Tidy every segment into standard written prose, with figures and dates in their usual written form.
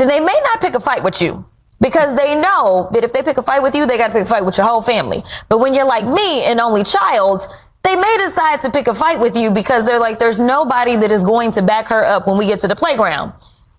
then they may not pick a fight with you. Because they know that if they pick a fight with you, they got to pick a fight with your whole family. But when you're like me, an only child, they may decide to pick a fight with you because they're like, there's nobody that is going to back her up when we get to the playground.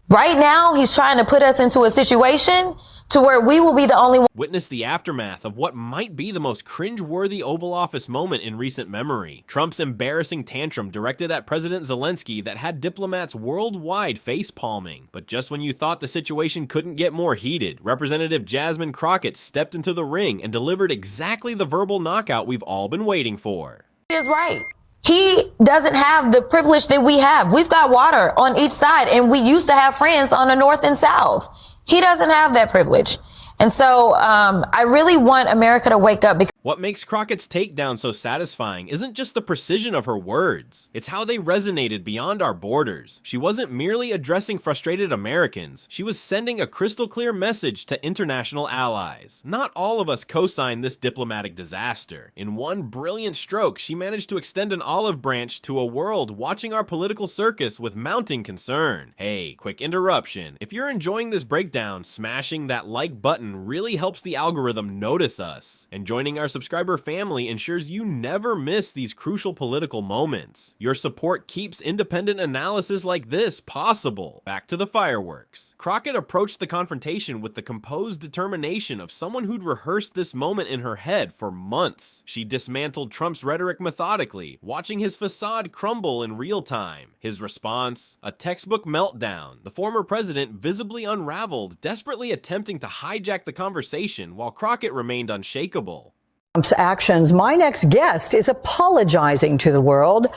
Right now, he's trying to put us into a situation to where we will be the only one. Witness the aftermath of what might be the most cringe-worthy Oval Office moment in recent memory. Trump's embarrassing tantrum directed at President Zelensky that had diplomats worldwide face-palming. But just when you thought the situation couldn't get more heated, Representative Jasmine Crockett stepped into the ring and delivered exactly the verbal knockout we've all been waiting for. He is right. He doesn't have the privilege that we have. We've got water on each side, and we used to have friends on the north and south. He doesn't have that privilege. And so I really want America to wake up. What makes Crockett's takedown so satisfying isn't just the precision of her words, it's how they resonated beyond our borders. She wasn't merely addressing frustrated Americans, she was sending a crystal clear message to international allies. Not all of us co-signed this diplomatic disaster. In one brilliant stroke, she managed to extend an olive branch to a world watching our political circus with mounting concern. Hey, quick interruption. If you're enjoying this breakdown, smashing that like button really helps the algorithm notice us, and joining our subscriber family ensures you never miss these crucial political moments. Your support keeps independent analysis like this possible. Back to the fireworks. Crockett approached the confrontation with the composed determination of someone who'd rehearsed this moment in her head for months. She dismantled Trump's rhetoric methodically, watching his facade crumble in real time. His response? A textbook meltdown. The former president visibly unraveled, desperately attempting to hijack the conversation while Crockett remained unshakable. Trump's actions. My next guest is apologizing to the world.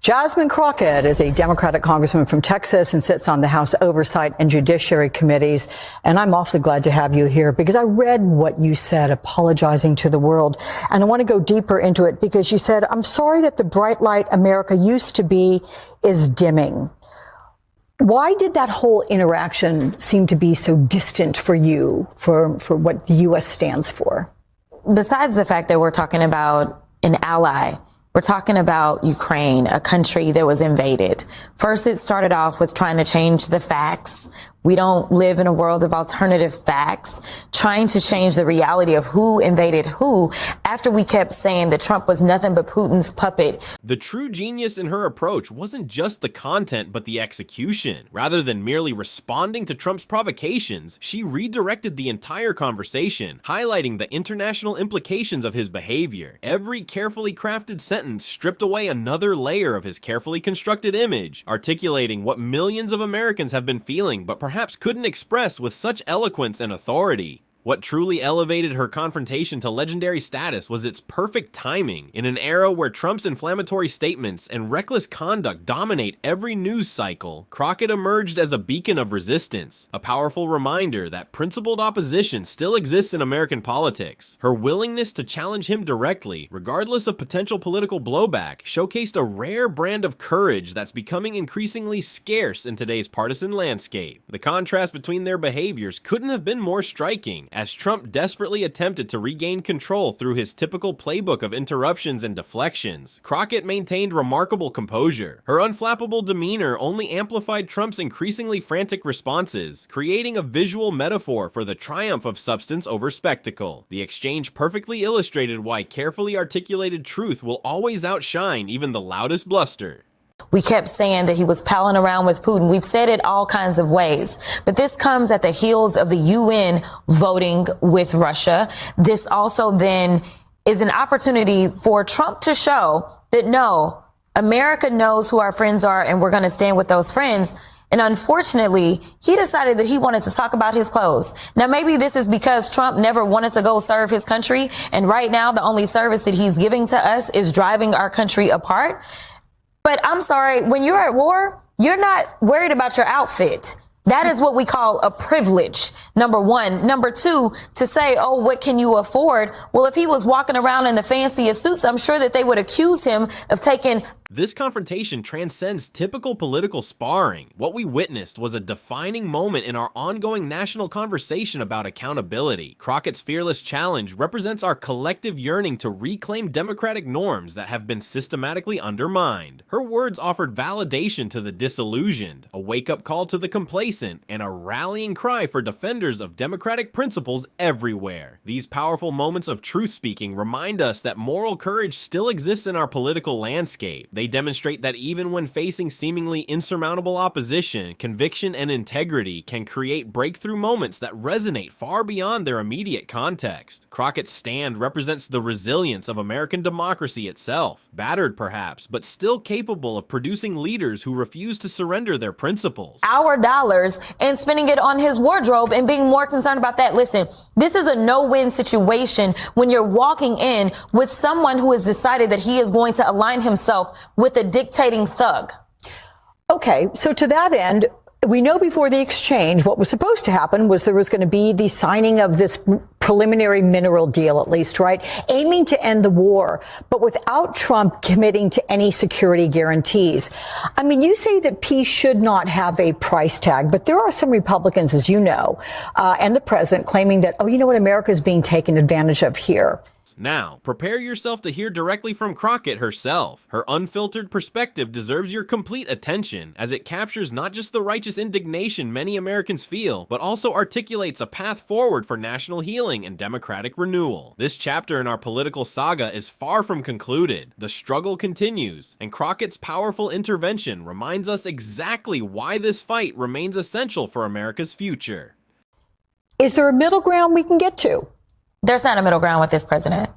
Jasmine Crockett is a Democratic congresswoman from Texas and sits on the House Oversight and Judiciary Committees. And I'm awfully glad to have you here because I read what you said, apologizing to the world. And I want to go deeper into it because you said, I'm sorry that the bright light America used to be is dimming. Why did that whole interaction seem to be so distant for you, for what the U.S. stands for? Besides the fact that we're talking about an ally, we're talking about Ukraine, a country that was invaded. First, it started off with trying to change the facts. We don't live in a world of alternative facts, trying to change the reality of who invaded who after we kept saying that Trump was nothing but Putin's puppet. The true genius in her approach wasn't just the content, but the execution. Rather than merely responding to Trump's provocations, she redirected the entire conversation, highlighting the international implications of his behavior. Every carefully crafted sentence stripped away another layer of his carefully constructed image, articulating what millions of Americans have been feeling, but perhaps couldn't express with such eloquence and authority. What truly elevated her confrontation to legendary status was its perfect timing. In an era where Trump's inflammatory statements and reckless conduct dominate every news cycle, Crockett emerged as a beacon of resistance, a powerful reminder that principled opposition still exists in American politics. Her willingness to challenge him directly, regardless of potential political blowback, showcased a rare brand of courage that's becoming increasingly scarce in today's partisan landscape. The contrast between their behaviors couldn't have been more striking, as Trump desperately attempted to regain control through his typical playbook of interruptions and deflections. Crockett maintained remarkable composure. Her unflappable demeanor only amplified Trump's increasingly frantic responses, creating a visual metaphor for the triumph of substance over spectacle. The exchange perfectly illustrated why carefully articulated truth will always outshine even the loudest bluster. We kept saying that he was palling around with Putin. We've said it all kinds of ways, but this comes at the heels of the UN voting with Russia. This also then is an opportunity for Trump to show that no, America knows who our friends are and we're going to stand with those friends. And unfortunately, he decided that he wanted to talk about his clothes. Now, maybe this is because Trump never wanted to go serve his country. And right now, the only service that he's giving to us is driving our country apart. But I'm sorry, when you're at war, you're not worried about your outfit. That is what we call a privilege, number one. Number two, to say, oh, what can you afford? Well, if he was walking around in the fanciest suits, I'm sure that they would accuse him of taking This confrontation transcends typical political sparring. What we witnessed was a defining moment in our ongoing national conversation about accountability. Crockett's fearless challenge represents our collective yearning to reclaim democratic norms that have been systematically undermined. Her words offered validation to the disillusioned, a wake-up call to the complacent, and a rallying cry for defenders of democratic principles everywhere. These powerful moments of truth-speaking remind us that moral courage still exists in our political landscape. They demonstrate that even when facing seemingly insurmountable opposition, conviction and integrity can create breakthrough moments that resonate far beyond their immediate context. Crockett's stand represents the resilience of American democracy itself, battered perhaps, but still capable of producing leaders who refuse to surrender their principles. Our dollars and spending it on his wardrobe and being more concerned about that. Listen, this is a no-win situation when you're walking in with someone who has decided that he is going to align himself with a dictating thug. Okay, so to that end, we know before the exchange what was supposed to happen was there was going to be the signing of this preliminary mineral deal, at least, right? Aiming to end the war, but without Trump committing to any security guarantees. I mean, you say that peace should not have a price tag, but there are some Republicans, as you know, and the president claiming that, oh, you know what, America is being taken advantage of here. Now, prepare yourself to hear directly from Crockett herself. Her unfiltered perspective deserves your complete attention, as it captures not just the righteous indignation many Americans feel, but also articulates a path forward for national healing and democratic renewal. This chapter in our political saga is far from concluded. The struggle continues, and Crockett's powerful intervention reminds us exactly why this fight remains essential for America's future. Is there a middle ground we can get to? There's not a middle ground with this president.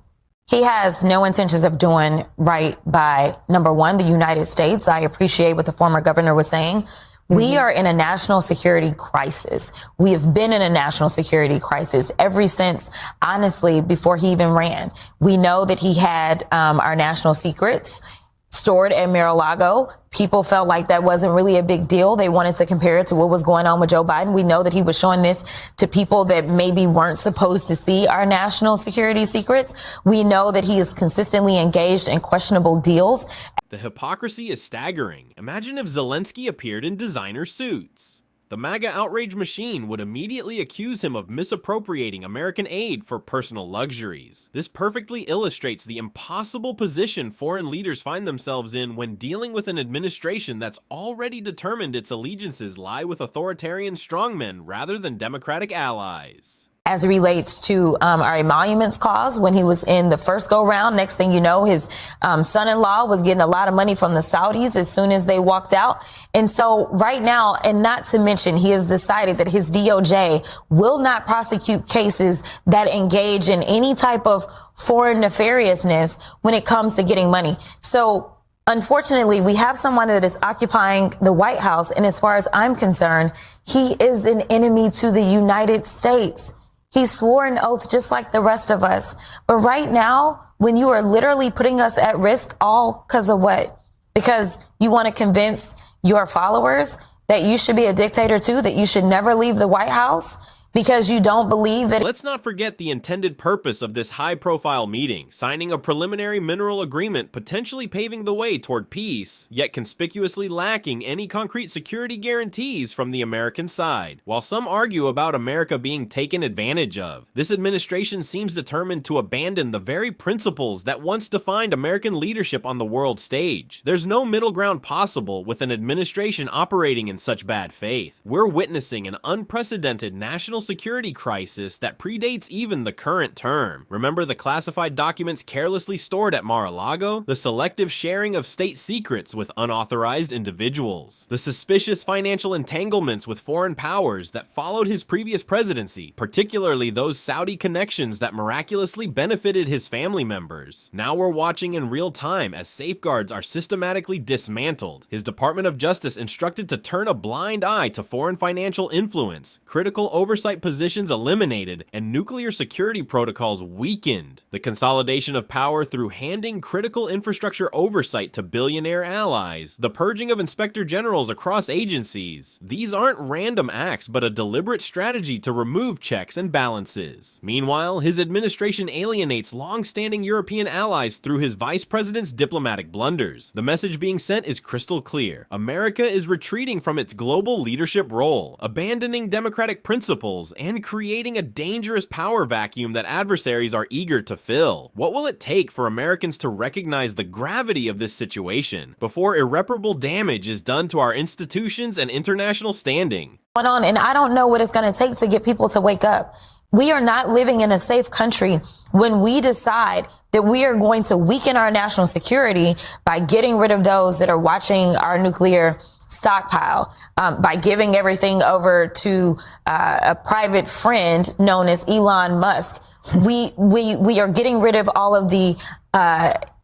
He has no intentions of doing right by, number one, the United States. I appreciate what the former governor was saying. We are in a national security crisis. We have been in a national security crisis ever since, honestly, before he even ran. We know that he had our national secrets stored at Mar-a-Lago. People felt like that wasn't really a big deal. They wanted to compare it to what was going on with Joe Biden. We know that he was showing this to people that maybe weren't supposed to see our national security secrets. We know that he is consistently engaged in questionable deals. The hypocrisy is staggering. Imagine if Zelensky appeared in designer suits. The MAGA outrage machine would immediately accuse him of misappropriating American aid for personal luxuries. This perfectly illustrates the impossible position foreign leaders find themselves in when dealing with an administration that's already determined its allegiances lie with authoritarian strongmen rather than democratic allies. As it relates to our emoluments clause, when he was in the first go round, next thing you know, his son-in-law was getting a lot of money from the Saudis as soon as they walked out. And so right now, and not to mention, he has decided that his DOJ will not prosecute cases that engage in any type of foreign nefariousness when it comes to getting money. So unfortunately, we have someone that is occupying the White House. And as far as I'm concerned, he is an enemy to the United States. He swore an oath just like the rest of us. But right now, when you are literally putting us at risk, all because of what? Because you want to convince your followers that you should be a dictator too, that you should never leave the White House? Because you don't believe that. Let's not forget the intended purpose of this high-profile meeting, signing a preliminary mineral agreement potentially paving the way toward peace, yet conspicuously lacking any concrete security guarantees from the American side. While some argue about America being taken advantage of, this administration seems determined to abandon the very principles that once defined American leadership on the world stage. There's no middle ground possible with an administration operating in such bad faith. We're witnessing an unprecedented national security crisis that predates even the current term. Remember the classified documents carelessly stored at Mar-a-Lago? The selective sharing of state secrets with unauthorized individuals? The suspicious financial entanglements with foreign powers that followed his previous presidency, particularly those Saudi connections that miraculously benefited his family members? Now we're watching in real time as safeguards are systematically dismantled. His Department of Justice instructed to turn a blind eye to foreign financial influence, critical oversight oversight positions eliminated, and nuclear security protocols weakened. The consolidation of power through handing critical infrastructure oversight to billionaire allies, the purging of inspector generals across agencies. These aren't random acts, but a deliberate strategy to remove checks and balances. Meanwhile, his administration alienates long-standing European allies through his vice president's diplomatic blunders. The message being sent is crystal clear. America is retreating from its global leadership role, abandoning democratic principles, and creating a dangerous power vacuum that adversaries are eager to fill. What will it take for Americans to recognize the gravity of this situation before irreparable damage is done to our institutions and international standing? And I don't know what it's going to take to get people to wake up. We are not living in a safe country when we decide that we are going to weaken our national security by getting rid of those that are watching our nuclear stockpile, by giving everything over to a private friend known as Elon Musk. We are getting rid of all of the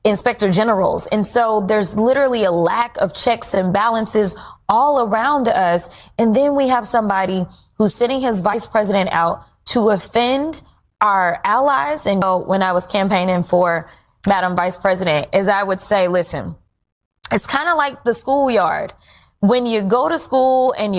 inspector generals. And so there's literally a lack of checks and balances all around us. And then we have somebody who's sending his vice president out to offend our allies. And when I was campaigning for Madam Vice President, is I would say, listen, it's kind of like the schoolyard. When you go to school and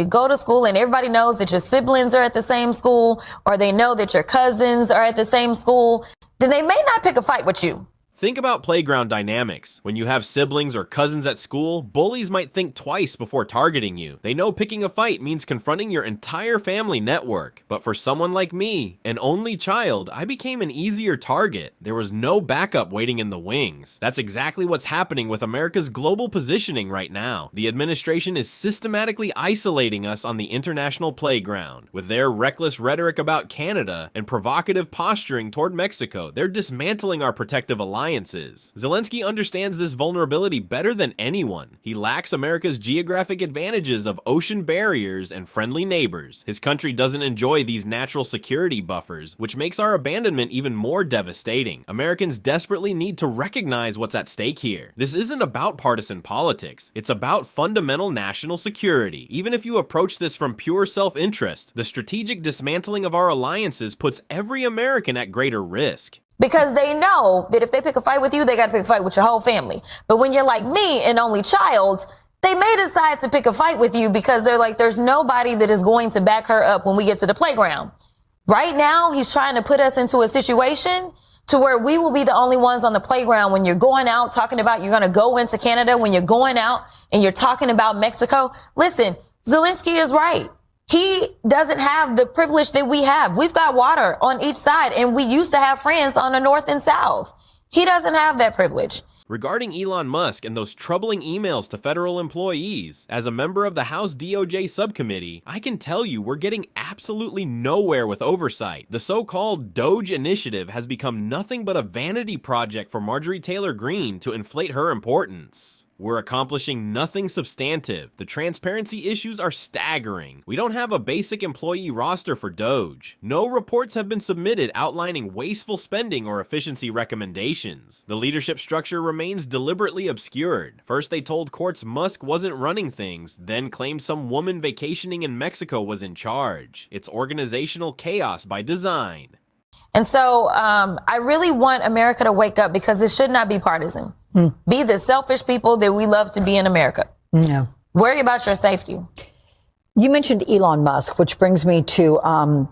everybody knows that your siblings are at the same school, or they know that your cousins are at the same school, then they may not pick a fight with you. Think about playground dynamics. When you have siblings or cousins at school, bullies might think twice before targeting you. They know picking a fight means confronting your entire family network. But for someone like me, an only child, I became an easier target. There was no backup waiting in the wings. That's exactly what's happening with America's global positioning right now. The administration is systematically isolating us on the international playground. With their reckless rhetoric about Canada and provocative posturing toward Mexico, they're dismantling our protective alliances. Zelensky understands this vulnerability better than anyone. He lacks America's geographic advantages of ocean barriers and friendly neighbors. His country doesn't enjoy these natural security buffers, which makes our abandonment even more devastating. Americans desperately need to recognize what's at stake here. This isn't about partisan politics. It's about fundamental national security. Even if you approach this from pure self-interest, the strategic dismantling of our alliances puts every American at greater risk. Because they know that if they pick a fight with you, they got to pick a fight with your whole family. But when you're like me, an only child, they may decide to pick a fight with you because they're like, there's nobody that is going to back her up when we get to the playground. Right now, he's trying to put us into a situation to where we will be the only ones on the playground when you're going out talking about you're going to go into Canada, when you're going out and you're talking about Mexico. Listen, Zelensky is right. He doesn't have the privilege that we have. We've got water on each side, and we used to have friends on the north and south. He doesn't have that privilege. Regarding Elon Musk and those troubling emails to federal employees, as a member of the House DOJ subcommittee, I can tell you we're getting absolutely nowhere with oversight. The so-called Doge initiative has become nothing but a vanity project for Marjorie Taylor Greene to inflate her importance. We're accomplishing nothing substantive. The transparency issues are staggering. We don't have a basic employee roster for Doge. No reports have been submitted outlining wasteful spending or efficiency recommendations. The leadership structure remains deliberately obscured. First they told courts Musk wasn't running things, then claimed some woman vacationing in Mexico was in charge. It's organizational chaos by design. And so I really want America to wake up, because this should not be partisan. Be the selfish people that we love to be in America. No. Worry about your safety. You mentioned Elon Musk, which brings me to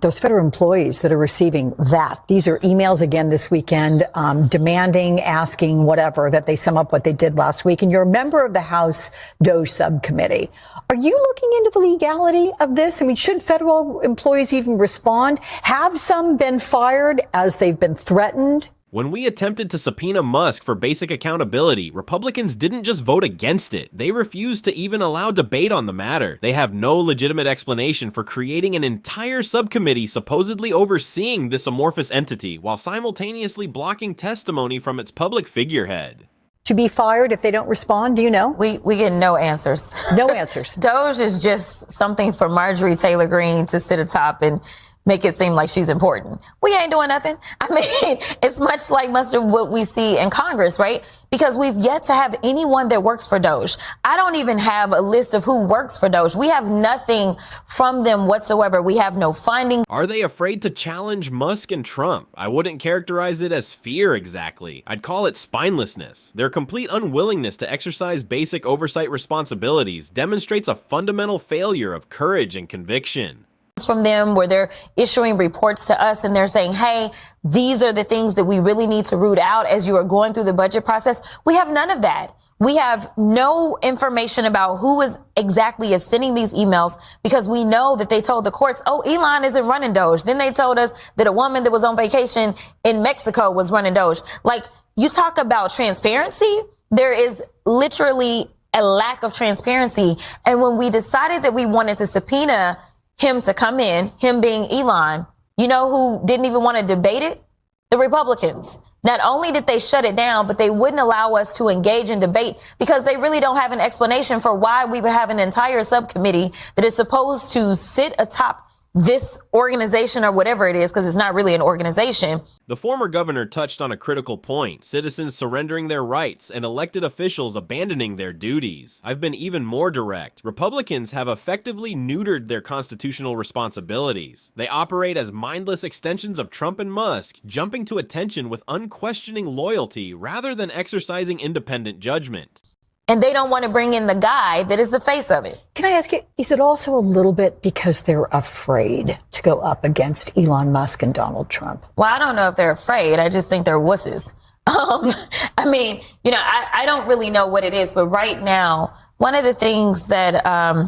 those federal employees that are receiving that. These are emails again this weekend, demanding, asking, whatever, that they sum up what they did last week. And you're a member of the House DOJ subcommittee. Are you looking into the legality of this? I mean, should federal employees even respond? Have some been fired as they've been threatened? When we attempted to subpoena Musk for basic accountability, Republicans didn't just vote against it. They refused to even allow debate on the matter. They have no legitimate explanation for creating an entire subcommittee supposedly overseeing this amorphous entity while simultaneously blocking testimony from its public figurehead. To be fired if they don't respond, do you know? We get no answers. No answers. Doge is just something for Marjorie Taylor Greene to sit atop and make it seem like she's important. We ain't doing nothing. I mean, it's much like much of what we see in Congress, right? Because we've yet to have anyone that works for Doge. I don't even have a list of who works for Doge. We have nothing from them whatsoever. We have no finding. Are they afraid to challenge Musk and Trump? I wouldn't characterize it as fear exactly. I'd call it spinelessness. Their complete unwillingness to exercise basic oversight responsibilities demonstrates a fundamental failure of courage and conviction. From them where they're issuing reports to us and they're saying, hey, these are the things that we really need to root out as you are going through the budget process. We have none of that. We have no information about who exactly is sending these emails, because we know that they told the courts, oh, Elon isn't running Doge. Then they told us that a woman that was on vacation in Mexico was running Doge. Like, you talk about transparency. There is literally a lack of transparency. And when we decided that we wanted to subpoena him to come in, him being Elon, you know who didn't even want to debate it? The Republicans. Not only did they shut it down, but they wouldn't allow us to engage in debate because they really don't have an explanation for why we would have an entire subcommittee that is supposed to sit atop this organization or whatever it is, because it's not really an organization. The former governor touched on a critical point: citizens surrendering their rights and elected officials abandoning their duties. I've been even more direct. Republicans have effectively neutered their constitutional responsibilities. They operate as mindless extensions of Trump and Musk, jumping to attention with unquestioning loyalty rather than exercising independent judgment. And they don't want to bring in the guy that is the face of it. Can I ask you, is it also a little bit because they're afraid to go up against Elon Musk and Donald Trump? Well, I don't know if they're afraid. I just think they're wusses. I mean, I don't really know what it is, but right now, one of the things that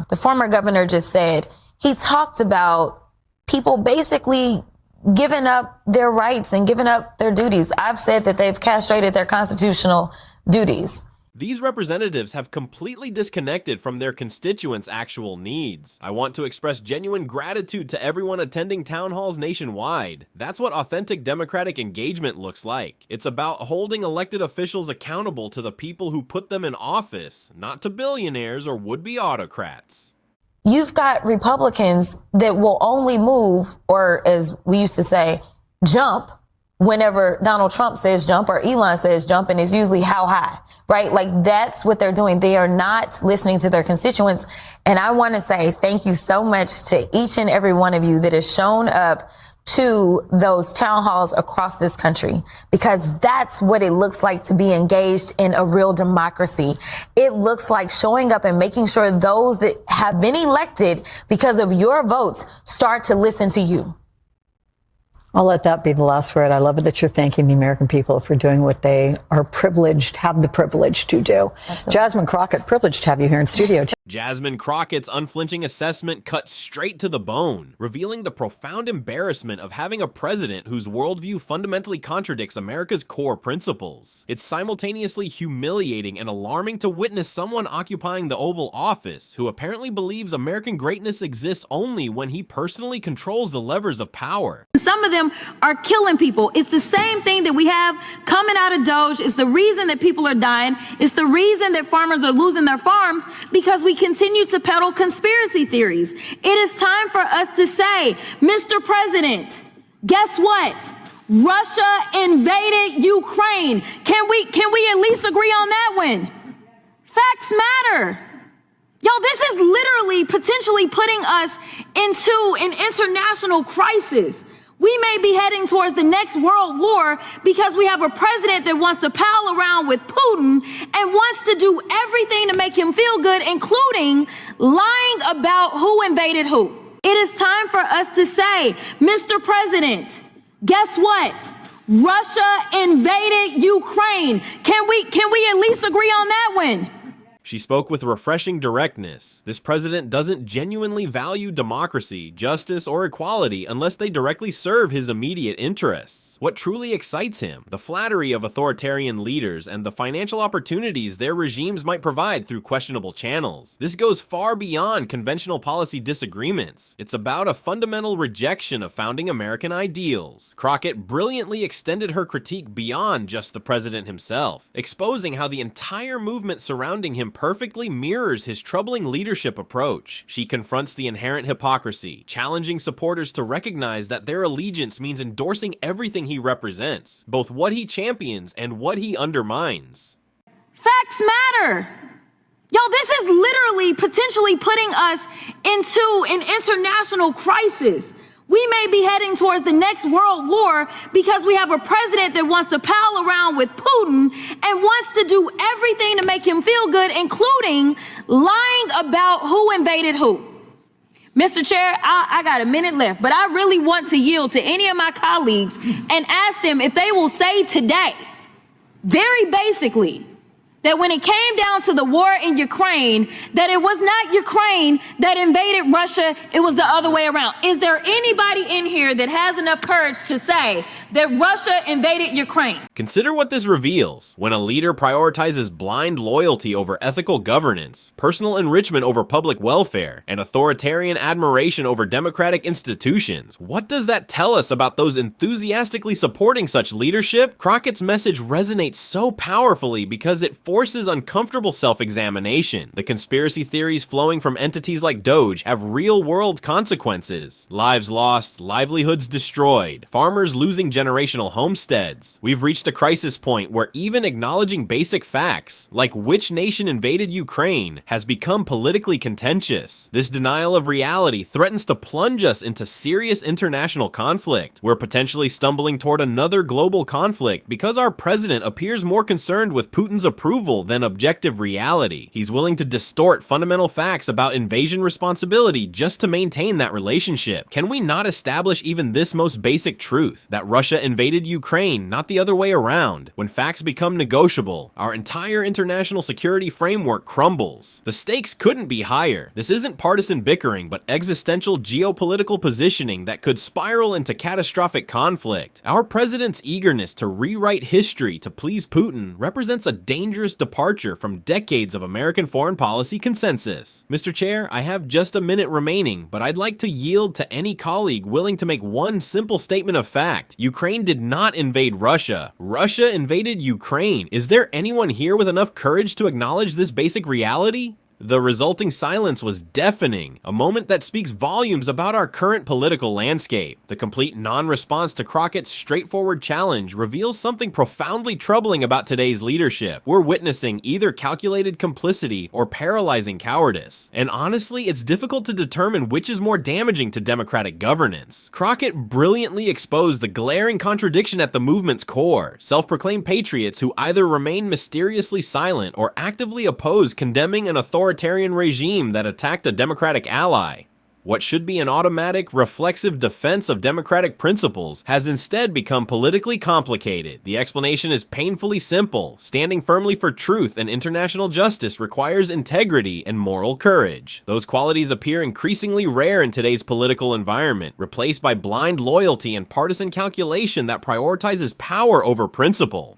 the former governor just said, he talked about people basically giving up their rights and giving up their duties. I've said that they've castrated their constitutional duties. These representatives have completely disconnected from their constituents' actual needs. I want to express genuine gratitude to everyone attending town halls nationwide. That's what authentic democratic engagement looks like. It's about holding elected officials accountable to the people who put them in office, not to billionaires or would-be autocrats. You've got Republicans that will only move, or as we used to say, jump, whenever Donald Trump says jump or Elon says jump, and it's usually how high, right? Like, that's what they're doing. They are not listening to their constituents. And I want to say thank you so much to each and every one of you that has shown up to those town halls across this country, because that's what it looks like to be engaged in a real democracy. It looks like showing up and making sure those that have been elected because of your votes start to listen to you. I'll let that be the last word. I love it that you're thanking the American people for doing what they are privileged, have the privilege to do. Absolutely. Jasmine Crockett, privileged to have you here in studio. Jasmine Crockett's unflinching assessment cut straight to the bone, revealing the profound embarrassment of having a president whose worldview fundamentally contradicts America's core principles. It's simultaneously humiliating and alarming to witness someone occupying the Oval Office who apparently believes American greatness exists only when he personally controls the levers of power. Some of them are killing people. It's the same thing that we have coming out of Doge. It's the reason that people are dying. It's the reason that farmers are losing their farms, because we continue to peddle conspiracy theories. It is time for us to say, Mr. President, guess what? Russia invaded Ukraine. Can we at least agree on that one? Facts matter. Y'all, this is literally potentially putting us into an international crisis. We may be heading towards the next world war because we have a president that wants to pal around with Putin and wants to do everything to make him feel good, including lying about who invaded who. It is time for us to say, Mr. President, guess what? Russia invaded Ukraine. Can we at least agree on that one? She spoke with refreshing directness. This president doesn't genuinely value democracy, justice, or equality unless they directly serve his immediate interests. What truly excites him? The flattery of authoritarian leaders and the financial opportunities their regimes might provide through questionable channels. This goes far beyond conventional policy disagreements. It's about a fundamental rejection of founding American ideals. Crockett brilliantly extended her critique beyond just the president himself, exposing how the entire movement surrounding him perfectly mirrors his troubling leadership approach. She confronts the inherent hypocrisy, challenging supporters to recognize that their allegiance means endorsing everything he represents, both what he champions and what he undermines. Facts matter. Y'all, this is literally potentially putting us into an international crisis. We may be heading towards the next world war because we have a president that wants to pal around with Putin and wants to do everything to make him feel good, including lying about who invaded who. Mr. Chair, I got a minute left, but I really want to yield to any of my colleagues and ask them if they will say today, very basically, that when it came down to the war in Ukraine, that it was not Ukraine that invaded Russia, it was the other way around. Is there anybody in here that has enough courage to say that Russia invaded Ukraine? Consider what this reveals. When a leader prioritizes blind loyalty over ethical governance, personal enrichment over public welfare, and authoritarian admiration over democratic institutions, what does that tell us about those enthusiastically supporting such leadership? Crockett's message resonates so powerfully because it forces uncomfortable self-examination. The conspiracy theories flowing from entities like Doge have real-world consequences. Lives lost, livelihoods destroyed, farmers losing generational homesteads. We've reached a crisis point where even acknowledging basic facts, like which nation invaded Ukraine, has become politically contentious. This denial of reality threatens to plunge us into serious international conflict. We're potentially stumbling toward another global conflict because our president appears more concerned with Putin's approval than objective reality. He's willing to distort fundamental facts about invasion responsibility just to maintain that relationship. Can we not establish even this most basic truth, that Russia invaded Ukraine, not the other way around? When facts become negotiable, our entire international security framework crumbles. The stakes couldn't be higher. This isn't partisan bickering, but existential geopolitical positioning that could spiral into catastrophic conflict. Our president's eagerness to rewrite history to please Putin represents a dangerous departure from decades of American foreign policy consensus. Mr. Chair, I have just a minute remaining, but I'd like to yield to any colleague willing to make one simple statement of fact. Ukraine did not invade Russia. Russia invaded Ukraine. Is there anyone here with enough courage to acknowledge this basic reality? The resulting silence was deafening, a moment that speaks volumes about our current political landscape. The complete non-response to Crockett's straightforward challenge reveals something profoundly troubling about today's leadership. We're witnessing either calculated complicity or paralyzing cowardice. And honestly, it's difficult to determine which is more damaging to democratic governance. Crockett brilliantly exposed the glaring contradiction at the movement's core: self-proclaimed patriots who either remain mysteriously silent or actively oppose condemning an authoritarian regime that attacked a democratic ally. What should be an automatic, reflexive defense of democratic principles has instead become politically complicated. The explanation is painfully simple. Standing firmly for truth and international justice requires integrity and moral courage. Those qualities appear increasingly rare in today's political environment, replaced by blind loyalty and partisan calculation that prioritizes power over principle.